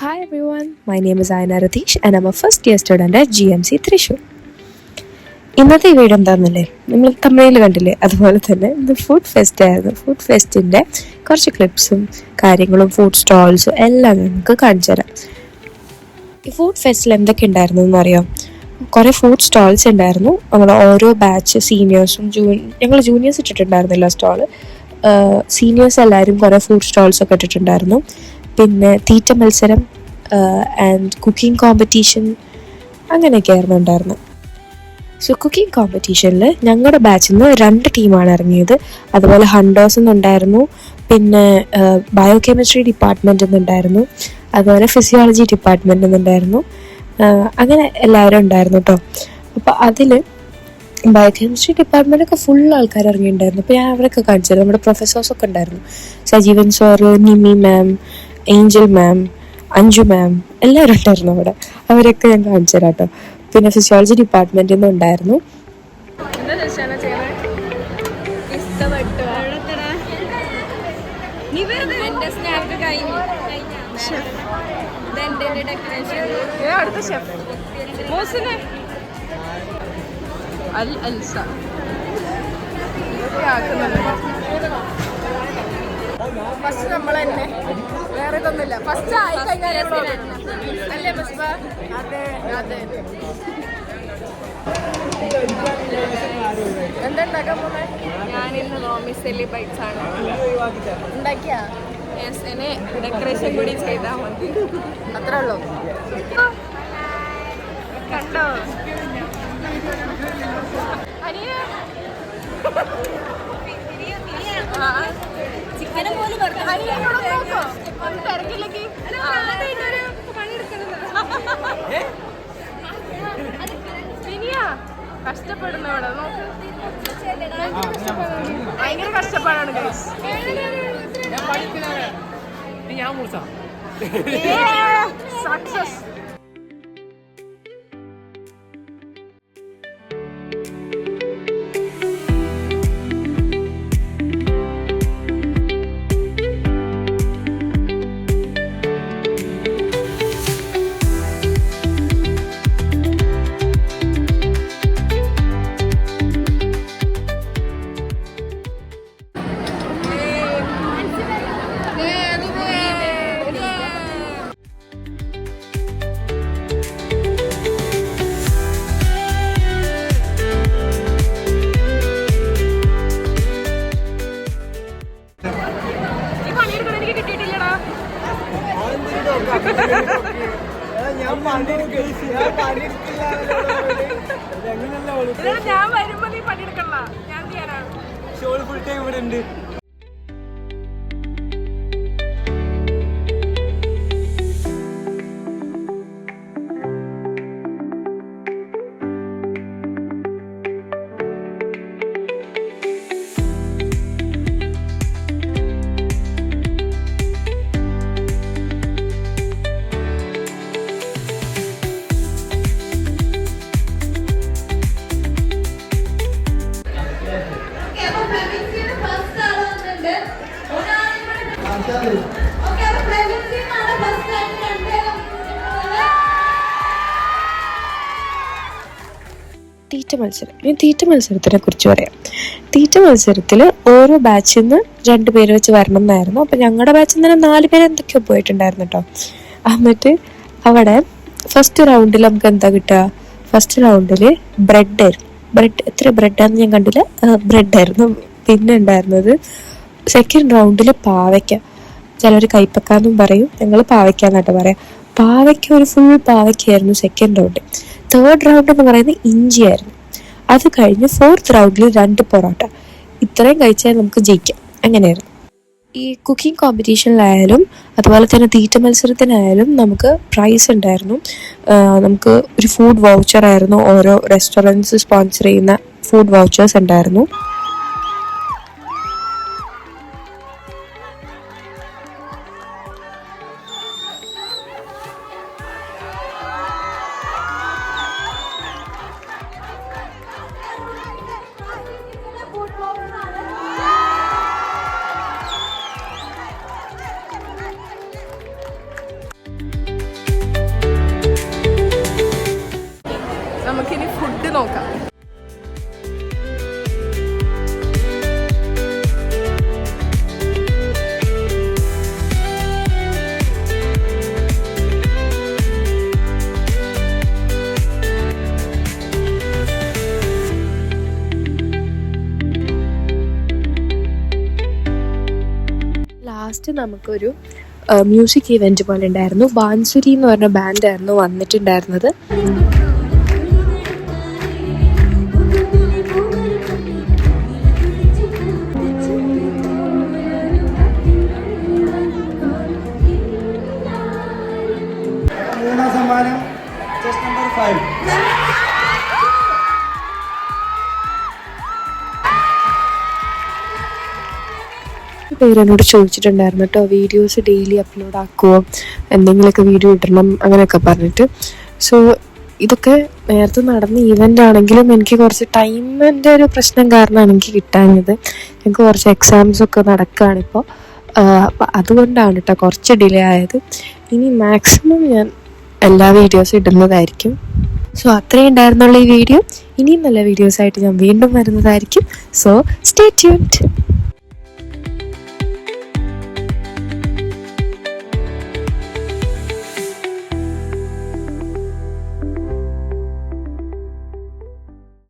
Hi everyone, my name is Ayana Ratish and I'm a first year student at GMC Thrissur. ഇന്നത്തെ video എന്താണെന്നല്ലേ, നമ്മൾ തമിഴിൽ കണ്ടില്ലേ, അതുപോലെ തന്നെ ഇത് ഫുഡ് ഫെസ്റ്റ് ആയിരുന്നു. ഫുഡ് ഫെസ്റ്റിൻ്റെ കുറച്ച് ക്ലിപ്സും കാര്യങ്ങളും ഫുഡ് സ്റ്റോൾസും എല്ലാം നമുക്ക് കാണിച്ചു തരാം. ഈ ഫുഡ് ഫെസ്റ്റിൽ എന്തൊക്കെ ഉണ്ടായിരുന്നു എന്നറിയാം. കുറേ ഫുഡ് സ്റ്റോൾസ് ഉണ്ടായിരുന്നു. നമ്മുടെ ഓരോ ബാച്ച് സീനിയേഴ്സും ഞങ്ങൾ ജൂനിയേഴ്സ് ഇട്ടിട്ടുണ്ടായിരുന്നില്ല സ്റ്റോള്, സീനിയേഴ്സ് എല്ലാവരും കുറേ ഫുഡ് സ്റ്റോൾസൊക്കെ ഇട്ടിട്ടുണ്ടായിരുന്നു. പിന്നെ തീറ്റ മത്സരം ആൻഡ് കുക്കിംഗ് കോമ്പറ്റീഷൻ അങ്ങനെയൊക്കെ ആയിരുന്നു ഉണ്ടായിരുന്നത്. സോ കുക്കിംഗ് കോമ്പറ്റീഷനിൽ ഞങ്ങളുടെ ബാച്ചിൽ നിന്ന് 2 ടീമാണ് ഇറങ്ങിയത്. അതുപോലെ ഹണ്ടേഴ്സ് എന്നുണ്ടായിരുന്നു, പിന്നെ ബയോകെമിസ്ട്രി ഡിപ്പാർട്ട്മെൻറ്റിൽ നിന്നുണ്ടായിരുന്നു, അതുപോലെ ഫിസിയോളജി ഡിപ്പാർട്ട്മെൻറ്റിൽ നിന്നുണ്ടായിരുന്നു. അങ്ങനെ എല്ലാവരും ഉണ്ടായിരുന്നു കേട്ടോ. അപ്പോൾ അതിൽ ബയോകെമിസ്ട്രി ഡിപ്പാർട്ട്മെൻറ്റൊക്കെ ഫുൾ ആൾക്കാർ ഇറങ്ങിയിട്ടുണ്ടായിരുന്നു. അപ്പോൾ ഞാൻ അവരൊക്കെ കാണിച്ചത് നമ്മുടെ പ്രൊഫസേഴ്സൊക്കെ ഉണ്ടായിരുന്നു. സജീവൻ സാറ്, നിമി മാം, ഏഞ്ചൽ മാം, അഞ്ജു മാം എല്ലാവരും ഉണ്ടായിരുന്നു അവിടെ. അവരൊക്കെ ഞാൻ കാണിച്ചു തരാം കേട്ടോ. പിന്നെ ഫിസിയോളജി ഡിപ്പാർട്ട്മെൻറ്റിൽ നിന്ന് ഉണ്ടായിരുന്നു. ഫസ്റ്റ് നമ്മൾ തന്നെ, വേറെ ഇതൊന്നുമില്ല. ഫസ്റ്റ് ആയി കഴിഞ്ഞാൽ അല്ലേ ബസ്ബ? അതെ അതെ. എന്താ ഉണ്ടാക്കാൻ പോകുന്നത്? ഞാനിന്ന് നോമിസലി ബൈറ്റ്സ് ആണ് ഉണ്ടാക്കിയാ. എന്നെ ഡെക്കറേഷൻ കൂടി ചെയ്താൽ മതി, അത്രേ ഉള്ളൂ. കണ്ടോ അനിയ ചിക്കനെ പോലും നോക്കോ തിരക്കിലേക്ക് ഇനിയാ കഷ്ടപ്പെടുന്നവിടെ നോക്ക്. ഭയങ്കര കഷ്ടപ്പാടാണ് ഗൈസ്. സക്സസ്. ഞാൻ വരുമ്പോ നീ പണിയെടുക്കണ്ട, ഞാൻ ചെയ്യാനാണ്. ഫുൾ ടൈം ഇവിടെ ഉണ്ട്. തീറ്റ മത്സരം. ഇനി തീറ്റ മത്സരത്തിനെ കുറിച്ച് പറയാം. തീറ്റ മത്സരത്തിൽ ഓരോ ബാച്ചിൽ നിന്ന് 2 പേര് വെച്ച് വരണം എന്നായിരുന്നു. അപ്പം ഞങ്ങളുടെ ബാച്ചിൽ നിന്ന് 4 പേര് എന്തൊക്കെയോ പോയിട്ടുണ്ടായിരുന്നു കേട്ടോ. എന്നിട്ട് അവിടെ ഫസ്റ്റ് റൗണ്ടിൽ നമുക്ക് എന്താ കിട്ടുക? ഫസ്റ്റ് റൗണ്ടിൽ ബ്രെഡായിരുന്നു. എത്ര ബ്രെഡാന്ന് ഞാൻ കണ്ടില്ല, ബ്രെഡായിരുന്നു. പിന്നെ ഉണ്ടായിരുന്നത് സെക്കൻഡ് റൗണ്ടിൽ പാവയ്ക്ക, ചിലർ കൈപ്പക്കാന്നും പറയും, ഞങ്ങൾ പാവയ്ക്കാന്നാട്ടോ പറയാം. പാവയ്ക്ക ഒരു ഫുൾ പാവയ്ക്കായിരുന്നു സെക്കൻഡ് റൗണ്ട്. തേർഡ് റൗണ്ട് എന്ന് പറയുന്നത് ഇഞ്ചിയായിരുന്നു. അത് കഴിഞ്ഞ് 4th റൗണ്ടിൽ 2 പൊറോട്ട. ഇത്രയും കഴിച്ചാൽ നമുക്ക് ജയിക്കാം, അങ്ങനെയായിരുന്നു. ഈ കുക്കിംഗ് കോമ്പറ്റീഷനിലായാലും അതുപോലെ തന്നെ തീറ്റ മത്സരത്തിനായാലും നമുക്ക് പ്രൈസ് ഉണ്ടായിരുന്നു. നമുക്ക് ഒരു ഫുഡ് വൗച്ചർ ആയിരുന്നു, ഓരോ റെസ്റ്റോറൻറ്റ്സ് സ്പോൺസർ ചെയ്യുന്ന ഫുഡ് വൗച്ചേഴ്സ് ഉണ്ടായിരുന്നു. നോക്കാം. ലാസ്റ്റ് നമുക്കൊരു മ്യൂസിക് ഇവൻറ്റ് പോലെ ഉണ്ടായിരുന്നു. ബാൻസുരി എന്ന് പറഞ്ഞ ബാൻഡായിരുന്നു വന്നിട്ടുണ്ടായിരുന്നത്. മൂന്നാം സമ്മാനം ചെസ്റ്റ് നമ്പർ 5. പേരെന്നോട് ചോദിച്ചിട്ടുണ്ടായിരുന്നു കേട്ടോ, വീഡിയോസ് ഡെയിലി അപ്ലോഡ് ആക്കുമോ, എന്തെങ്കിലുമൊക്കെ വീഡിയോ ഇടണം അങ്ങനെയൊക്കെ പറഞ്ഞിട്ട്. സോ ഇതൊക്കെ നേരത്തെ നടന്ന ഈവൻ്റ് ആണെങ്കിലും എനിക്ക് കുറച്ച് ടൈമിൻ്റെ ഒരു പ്രശ്നം കാരണമാണ് എനിക്ക് കിട്ടാഞ്ഞത്. എനിക്ക് കുറച്ച് എക്സാംസൊക്കെ നടക്കുകയാണിപ്പോൾ. അപ്പം അതുകൊണ്ടാണ് കേട്ടോ കുറച്ച് ഡിലേ ആയത്. ഇനി മാക്സിമം ഞാൻ എല്ലാ വീഡിയോസും ഇടുന്നതായിരിക്കും. സോ അത്രയും ഉണ്ടായിരുന്നുള്ള ഈ വീഡിയോ. ഇനിയും നല്ല വീഡിയോസായിട്ട് ഞാൻ വീണ്ടും വരുന്നതായിരിക്കും. So stay tuned.